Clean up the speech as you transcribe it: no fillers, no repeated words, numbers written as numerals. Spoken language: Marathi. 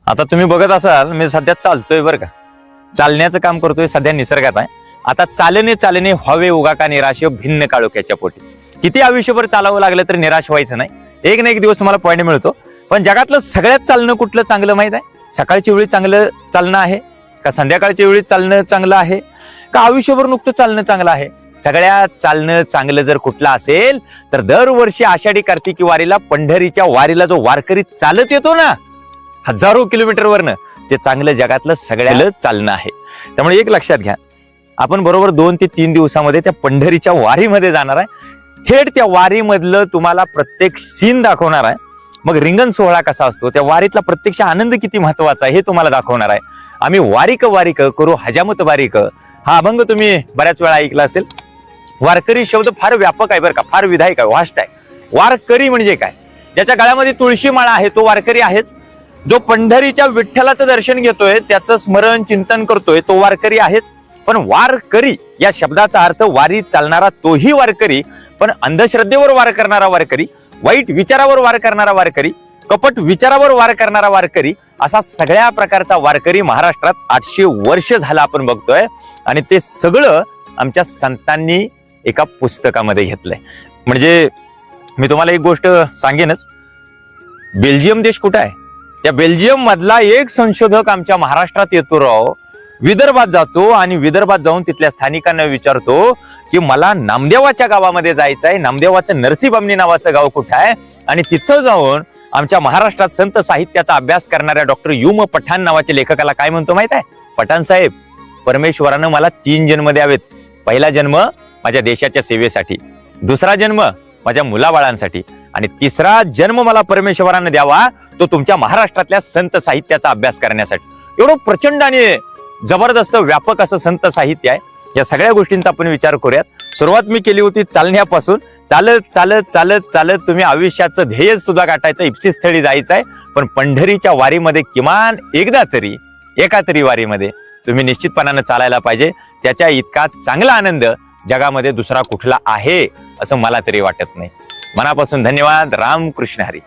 आता तुम्ही बघत असाल मी सध्या चालतोय बरं का, चालण्याचं काम करतोय, सध्या निसर्गात आहे. आता चालणे चालणे व्हावे उगा का निराश भिन्न काळोख्याच्या पोटी. किती आयुष्यभर चालावं लागलं तरी निराश व्हायचं नाही. एक ना एक दिवस तुम्हाला पॉईंट मिळतो. पण जगातलं सगळ्यात चालणं कुठलं चांगलं माहित आहे? सकाळच्या वेळी चांगलं चालणं आहे का संध्याकाळच्या वेळी चालणं चांगलं आहे का आयुष्यभर नुकतं चालणं चांगलं आहे? सगळ्यात चालणं चांगलं जर कुठलं असेल तर दरवर्षी आषाढी कार्तिकी वारीला पंढरीच्या वारीला जो वारकरी चालत येतो ना हजारो किलोमीटरवरनं, ते चांगलं जगातलं सगळ्याला चालणं आहे. त्यामुळे एक लक्षात घ्या, आपण बरोबर 2 ते 3 दिवसामध्ये त्या पंढरीच्या वारीमध्ये जाणार आहे. थेट त्या वारीमधलं तुम्हाला प्रत्येक सीन दाखवणार आहे. मग रिंगण सोहळा कसा असतो, त्या वारीतला प्रत्यक्ष आनंद किती महत्वाचा आहे हे तुम्हाला दाखवणार आहे. आम्ही वारीक वारीक करू हजामत बारीक हा अभंग तुम्ही बऱ्याच वेळा ऐकला असेल. वारकरी शब्द फार व्यापक आहे बरं का, फार विधायक आहे, वास्ट आहे. वारकरी म्हणजे काय? ज्याच्या गळ्यामध्ये तुळशी माळा आहे तो वारकरी आहेच. जो पंढरीच्या विठ्ठलाचं दर्शन घेतोय, त्याचं स्मरण चिंतन करतोय, तो वारकरी आहेच. पण वारकरी या शब्दाचा अर्थ वारी चालणारा तोही वारकरी, पण अंधश्रद्धेवर वार करणारा वारकरी, वाईट विचारावर वार करणारा वारकरी, कपट विचारावर वार करणारा वारकरी, असा सगळ्या प्रकारचा वारकरी महाराष्ट्रात 800 वर्ष झाला आपण बघतोय. आणि ते सगळं आमच्या संतांनी एका पुस्तकामध्ये घेतलंय. म्हणजे मी तुम्हाला एक गोष्ट सांगेनच, बेल्जियम देश कुठं आहे? त्या बेल्जियम मधला एक संशोधक आमच्या महाराष्ट्रात येतो राव, विदर्भात जातो आणि विदर्भात जाऊन तिथल्या स्थानिकांना विचारतो की मला नामदेवाच्या गावामध्ये जायचं आहे, नामदेवाचं नरसीबामणी नावाचं गाव कुठं आहे? आणि तिथं जाऊन आमच्या महाराष्ट्रात संत साहित्याचा अभ्यास करणाऱ्या डॉक्टर युम पठाण नावाच्या लेखकाला काय म्हणतो माहित आहे? पठाण साहेब, परमेश्वरानं मला 3 जन्म द्यावेत. पहिला जन्म माझ्या देशाच्या सेवेसाठी, दुसरा जन्म माझ्या मुलाबाळांसाठी, आणि तिसरा जन्म मला परमेश्वरानं द्यावा तो तुमच्या महाराष्ट्रातल्या संत साहित्याचा अभ्यास करण्यासाठी. एवढं प्रचंड आणि जबरदस्त व्यापक असं संत साहित्य आहे. या सगळ्या गोष्टींचा आपण विचार करूयात. सुरुवात मी केली होती चालण्यापासून. चालत चालत चालत चालत तुम्ही आयुष्याचं ध्येय सुद्धा गाठायचं, इप्सितस्थळी जायचं आहे. पण पंढरीच्या वारीमध्ये किमान एकदा तरी, एका तरी वारीमध्ये तुम्ही निश्चितपणानं चालायला पाहिजे. त्याच्या इतका चांगला आनंद जगामध्ये दुसरा कुठला आहे असं मला तरी वाटत नाही. मनापासून धन्यवाद. रामकृष्ण हरी.